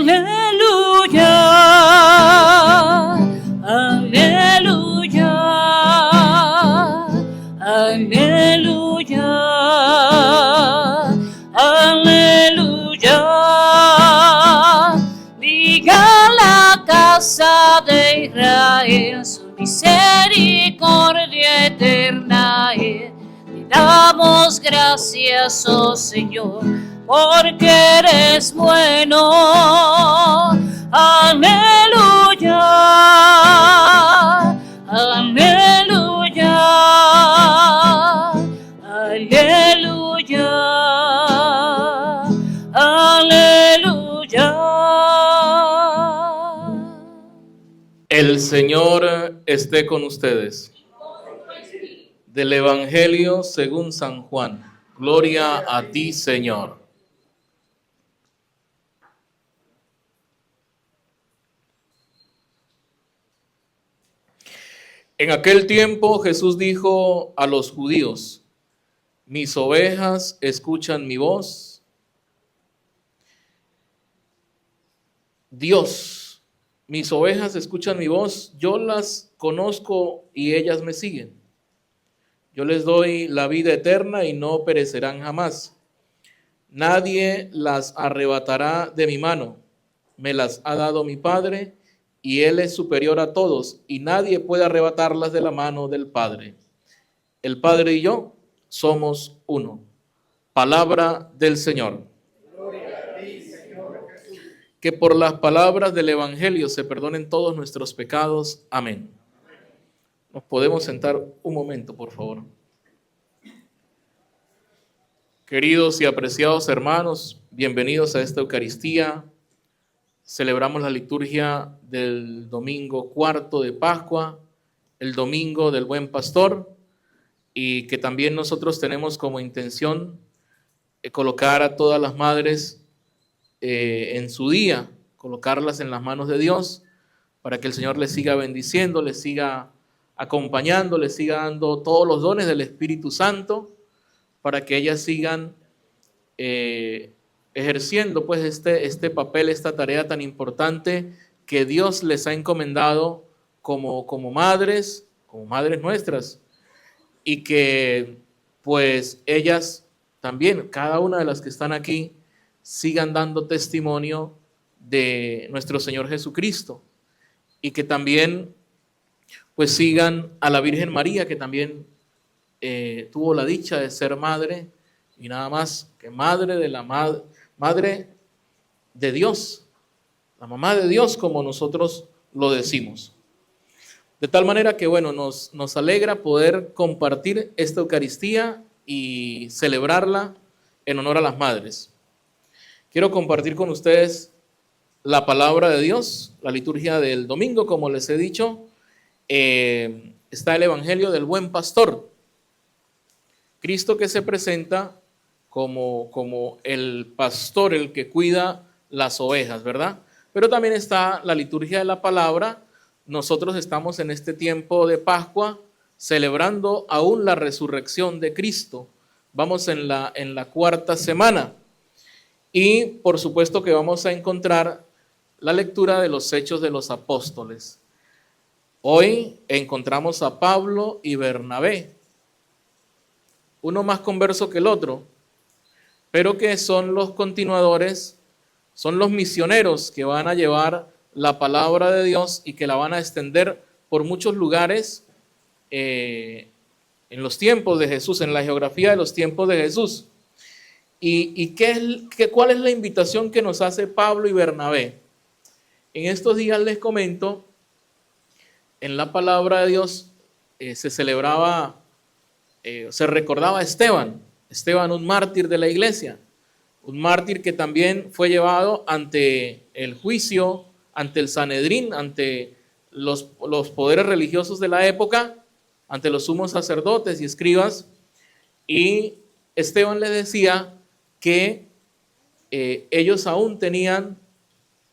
Aleluya, aleluya, aleluya, aleluya. Diga la casa de Israel, su misericordia eterna es. Te damos gracias, oh Señor, porque eres bueno. Aleluya, aleluya, aleluya, aleluya. El Señor esté con ustedes. Del Evangelio según San Juan. Gloria a ti, Señor. En aquel tiempo Jesús dijo a los judíos: mis ovejas escuchan mi voz. Mis ovejas escuchan mi voz, yo las conozco y ellas me siguen. Yo les doy la vida eterna y no perecerán jamás. Nadie las arrebatará de mi mano. Me las ha dado mi Padre, y Él es superior a todos, y nadie puede arrebatarlas de la mano del Padre. El Padre y yo somos uno. Palabra del Señor. Gloria a ti, Señor Jesús. Que por las palabras del Evangelio se perdonen todos nuestros pecados. Amén. Nos podemos sentar un momento, por favor. Queridos y apreciados hermanos, bienvenidos a esta Eucaristía. Celebramos la liturgia del domingo cuarto de Pascua, el domingo del Buen Pastor, y que también nosotros tenemos como intención colocar a todas las madres en su día, colocarlas en las manos de Dios, para que el Señor les siga bendiciendo, les siga acompañando, les siga dando todos los dones del Espíritu Santo, para que ellas sigan ejerciendo pues este papel, esta tarea tan importante que Dios les ha encomendado como madres nuestras, y que pues ellas también, cada una de las que están aquí, sigan dando testimonio de nuestro Señor Jesucristo, y que también pues sigan a la Virgen María, que también tuvo la dicha de ser madre, y nada más que madre de Dios, la mamá de Dios, como nosotros lo decimos. De tal manera que bueno, nos alegra poder compartir esta Eucaristía y celebrarla en honor a las madres. Quiero compartir con ustedes la palabra de Dios, la liturgia del domingo, como les he dicho. Está el Evangelio del Buen Pastor. Cristo que se presenta como el pastor, el que cuida las ovejas, ¿verdad? Pero también está la liturgia de la palabra. Nosotros estamos en este tiempo de Pascua celebrando aún la resurrección de Cristo. Vamos en la cuarta semana. Y por supuesto que vamos a encontrar la lectura de los Hechos de los Apóstoles. Hoy encontramos a Pablo y Bernabé, uno más converso que el otro, pero que son los continuadores, son los misioneros que van a llevar la palabra de Dios y que la van a extender por muchos lugares en los tiempos de Jesús, en la geografía de los tiempos de Jesús. ¿Y cuál es la invitación que nos hace Pablo y Bernabé? En estos días les comento, en la palabra de Dios se celebraba, se recordaba a Esteban, un mártir de la iglesia, un mártir que también fue llevado ante el juicio, ante el Sanedrín, ante los poderes religiosos de la época, ante los sumos sacerdotes y escribas, y Esteban les decía que ellos aún tenían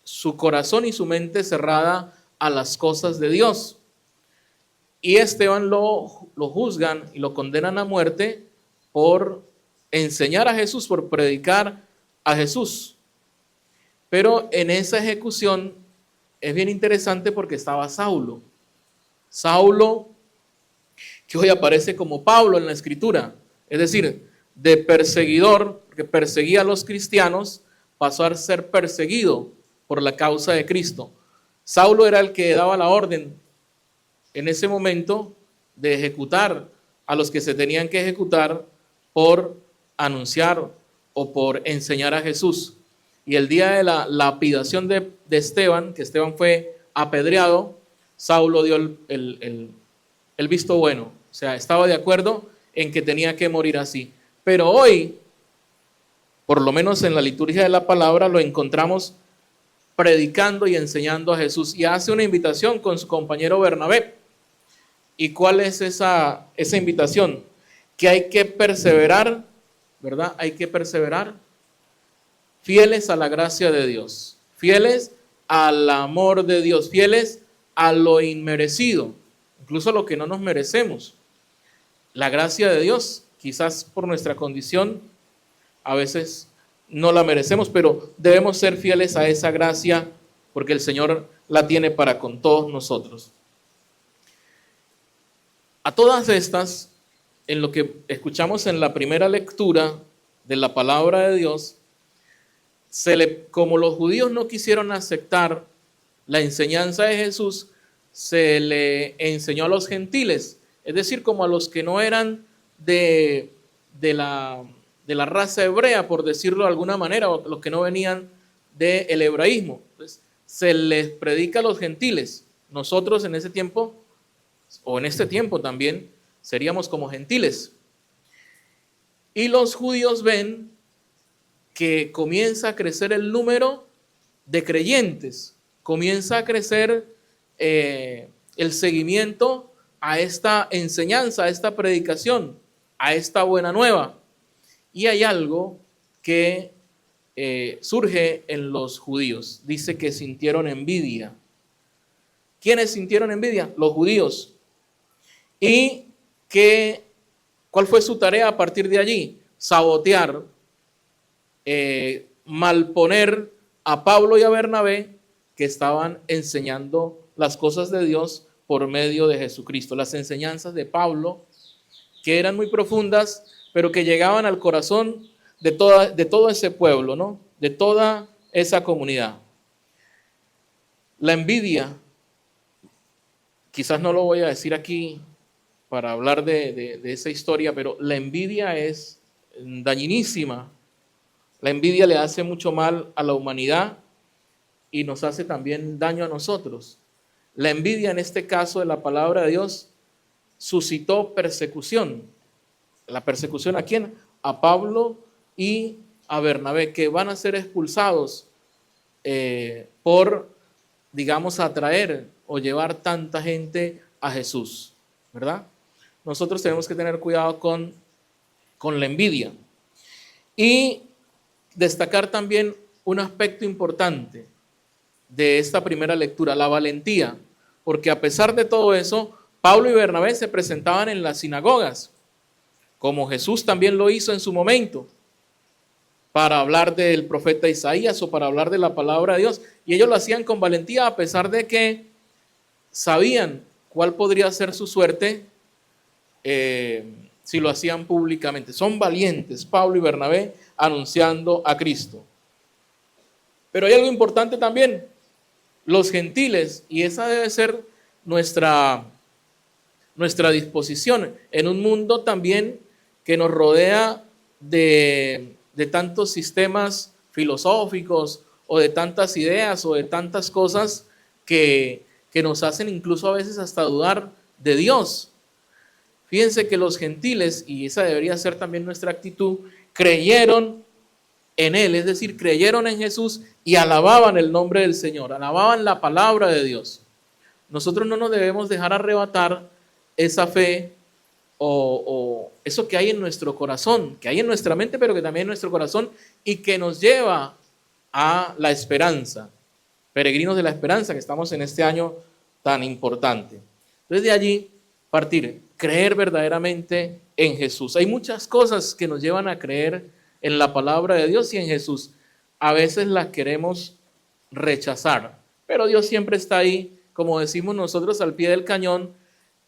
su corazón y su mente cerrada a las cosas de Dios. Y Esteban lo juzgan y lo condenan a muerte por enseñar a Jesús, por predicar a Jesús. Pero en esa ejecución es bien interesante porque estaba Saulo. Saulo, que hoy aparece como Pablo en la Escritura, es decir, de perseguidor, que perseguía a los cristianos, pasó a ser perseguido por la causa de Cristo. Saulo era el que daba la orden en ese momento de ejecutar a los que se tenían que ejecutar por anunciar o por enseñar a Jesús. Y el día de la lapidación de Esteban, que Esteban fue apedreado, Saulo dio el visto bueno. O sea, estaba de acuerdo en que tenía que morir así. Pero hoy, por lo menos en la liturgia de la palabra, lo encontramos predicando y enseñando a Jesús. Y hace una invitación con su compañero Bernabé. ¿Y cuál es esa invitación? Que hay que perseverar, ¿verdad? Hay que perseverar fieles a la gracia de Dios, fieles al amor de Dios, fieles a lo inmerecido, incluso a lo que no nos merecemos. La gracia de Dios, quizás por nuestra condición, a veces no la merecemos, pero debemos ser fieles a esa gracia porque el Señor la tiene para con todos nosotros. A todas estas, en lo que escuchamos en la primera lectura de la palabra de Dios, como los judíos no quisieron aceptar la enseñanza de Jesús, se le enseñó a los gentiles, es decir, como a los que no eran de la raza hebrea, por decirlo de alguna manera, o los que no venían del hebraísmo. Entonces, se les predica a los gentiles. Nosotros en ese tiempo, o en este tiempo también, seríamos como gentiles. Y los judíos ven que comienza a crecer el número de creyentes, comienza a crecer el seguimiento a esta enseñanza, a esta predicación, a esta buena nueva. Y hay algo que surge en los judíos. Dice que sintieron envidia. ¿Quiénes sintieron envidia? Los judíos. Y ¿cuál fue su tarea a partir de allí? Sabotear, malponer a Pablo y a Bernabé, que estaban enseñando las cosas de Dios por medio de Jesucristo. Las enseñanzas de Pablo, que eran muy profundas, pero que llegaban al corazón de todo ese pueblo, ¿no? De toda esa comunidad. La envidia, quizás no lo voy a decir aquí para hablar de esa historia, pero la envidia es dañinísima. La envidia le hace mucho mal a la humanidad y nos hace también daño a nosotros. La envidia, en este caso de la palabra de Dios, suscitó persecución. ¿La persecución a quién? A Pablo y a Bernabé, que van a ser expulsados por, digamos, atraer o llevar tanta gente a Jesús, ¿verdad? Nosotros tenemos que tener cuidado con la envidia. Y destacar también un aspecto importante de esta primera lectura, la valentía, porque a pesar de todo eso, Pablo y Bernabé se presentaban en las sinagogas, como Jesús también lo hizo en su momento, para hablar del profeta Isaías o para hablar de la palabra de Dios, y ellos lo hacían con valentía a pesar de que sabían cuál podría ser su suerte si lo hacían públicamente. Son valientes, Pablo y Bernabé, anunciando a Cristo. Pero hay algo importante también, los gentiles, y esa debe ser nuestra disposición en un mundo también que nos rodea de tantos sistemas filosóficos o de tantas ideas o de tantas cosas que nos hacen incluso a veces hasta dudar de Dios. Fíjense que los gentiles, y esa debería ser también nuestra actitud, creyeron en Él, es decir, creyeron en Jesús y alababan el nombre del Señor, alababan la palabra de Dios. Nosotros no nos debemos dejar arrebatar esa fe o eso que hay en nuestro corazón, que hay en nuestra mente, pero que también en nuestro corazón y que nos lleva a la esperanza. Peregrinos de la esperanza, que estamos en este año tan importante. Entonces de allí partir, creer verdaderamente en Jesús. Hay muchas cosas que nos llevan a creer en la palabra de Dios y en Jesús. A veces las queremos rechazar. Pero Dios siempre está ahí, como decimos nosotros, al pie del cañón,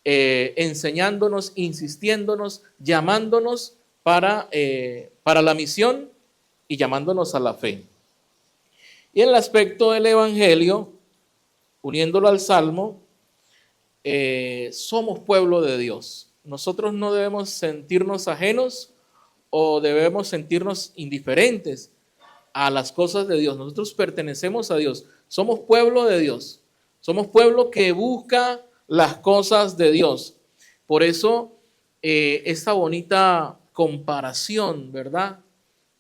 enseñándonos, insistiéndonos, llamándonos para la misión y llamándonos a la fe. Y en el aspecto del Evangelio, uniéndolo al Salmo, somos pueblo de Dios. Nosotros no debemos sentirnos ajenos o debemos sentirnos indiferentes a las cosas de Dios. Nosotros pertenecemos a Dios. Somos pueblo de Dios. Somos pueblo que busca las cosas de Dios. Por eso, esta bonita comparación, ¿verdad?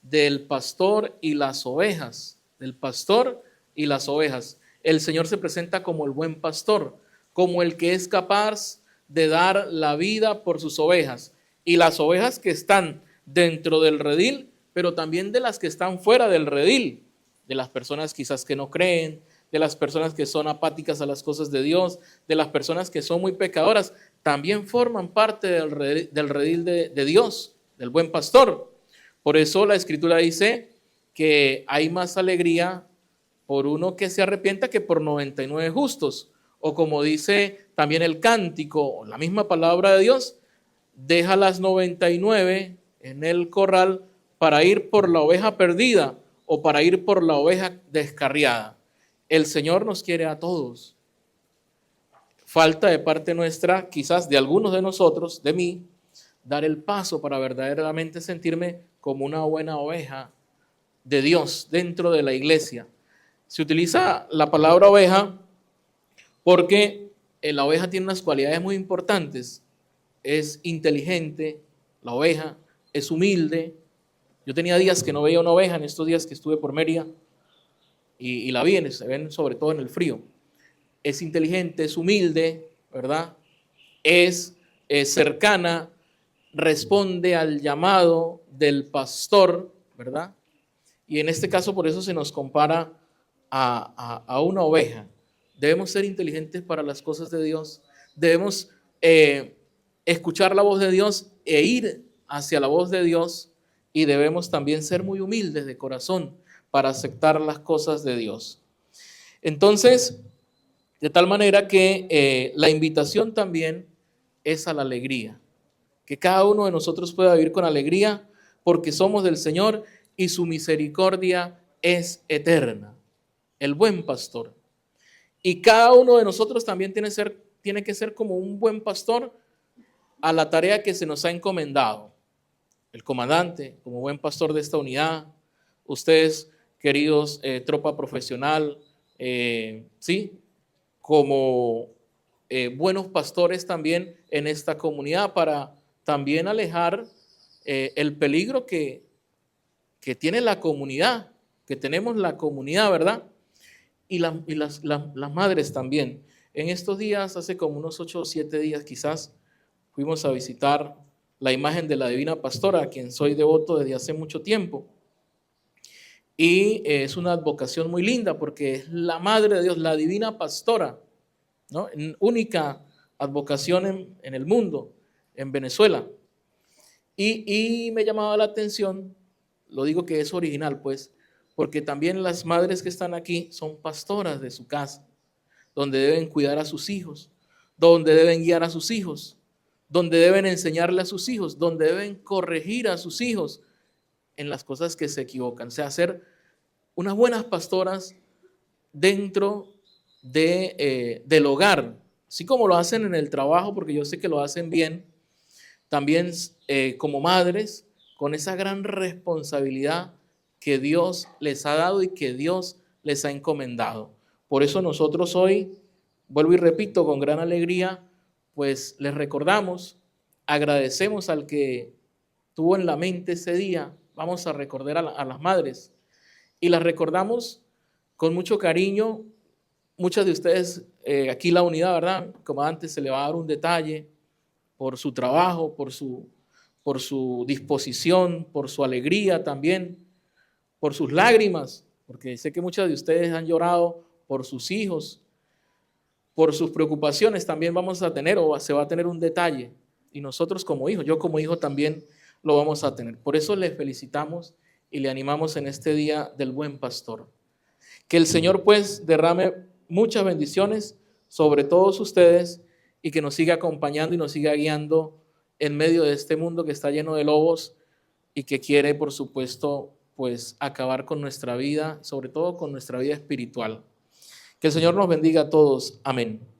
Del pastor y las ovejas. Del pastor y las ovejas. El Señor se presenta como el buen pastor, como el que es capaz de dar la vida por sus ovejas. Y las ovejas que están dentro del redil, pero también de las que están fuera del redil, de las personas quizás que no creen, de las personas que son apáticas a las cosas de Dios, de las personas que son muy pecadoras, también forman parte del redil de Dios, del buen pastor. Por eso la Escritura dice que hay más alegría por uno que se arrepienta que por 99 justos. O como dice también el cántico, la misma palabra de Dios, deja las 99 en el corral para ir por la oveja perdida o para ir por la oveja descarriada. El Señor nos quiere a todos. Falta de parte nuestra, quizás de algunos de nosotros, de mí, dar el paso para verdaderamente sentirme como una buena oveja de Dios dentro de la iglesia. Se utiliza la palabra oveja porque la oveja tiene unas cualidades muy importantes. Es inteligente, la oveja es humilde. Yo tenía días que no veía una oveja, en estos días que estuve por Mérida, y la vi, se ven sobre todo en el frío. Es inteligente, es humilde, ¿verdad? Es cercana, responde al llamado del pastor, ¿verdad? Y en este caso por eso se nos compara a una oveja. Debemos ser inteligentes para las cosas de Dios. Debemos escuchar la voz de Dios e ir hacia la voz de Dios, y debemos también ser muy humildes de corazón para aceptar las cosas de Dios. Entonces, de tal manera que la invitación también es a la alegría, que cada uno de nosotros pueda vivir con alegría porque somos del Señor y su misericordia es eterna. El buen pastor. Y cada uno de nosotros también tiene que ser como un buen pastor a la tarea que se nos ha encomendado. El comandante, como buen pastor de esta unidad, ustedes, queridos, tropa profesional, ¿sí? Como buenos pastores también en esta comunidad para también alejar el peligro que tiene la comunidad, que tenemos la comunidad, ¿verdad? Y las madres también. En estos días, hace como unos 8 o 7 días quizás, fuimos a visitar la imagen de la Divina Pastora, a quien soy devoto desde hace mucho tiempo. Y es una advocación muy linda porque es la Madre de Dios, la Divina Pastora, ¿no? Única advocación en el mundo, en Venezuela. Y me llamaba la atención, lo digo que es original pues, porque también las madres que están aquí son pastoras de su casa, donde deben cuidar a sus hijos, donde deben guiar a sus hijos, donde deben enseñarle a sus hijos, donde deben corregir a sus hijos en las cosas que se equivocan. O sea, ser unas buenas pastoras dentro del hogar, así como lo hacen en el trabajo, porque yo sé que lo hacen bien, también como madres, con esa gran responsabilidad que Dios les ha dado y que Dios les ha encomendado. Por eso nosotros hoy, vuelvo y repito, con gran alegría, pues les recordamos, agradecemos al que tuvo en la mente ese día. Vamos a recordar a las madres y las recordamos con mucho cariño. Muchas de ustedes, aquí la unidad, ¿verdad? Como antes, se le va a dar un detalle por su trabajo, por su disposición, por su alegría también, por sus lágrimas, porque sé que muchas de ustedes han llorado por sus hijos, por sus preocupaciones también vamos a tener, o se va a tener un detalle, y nosotros como hijos, yo como hijo también lo vamos a tener. Por eso les felicitamos y le animamos en este día del buen pastor. Que el Señor pues derrame muchas bendiciones sobre todos ustedes y que nos siga acompañando y nos siga guiando en medio de este mundo que está lleno de lobos y que quiere, por supuesto, pues acabar con nuestra vida, sobre todo con nuestra vida espiritual. Que el Señor nos bendiga a todos. Amén.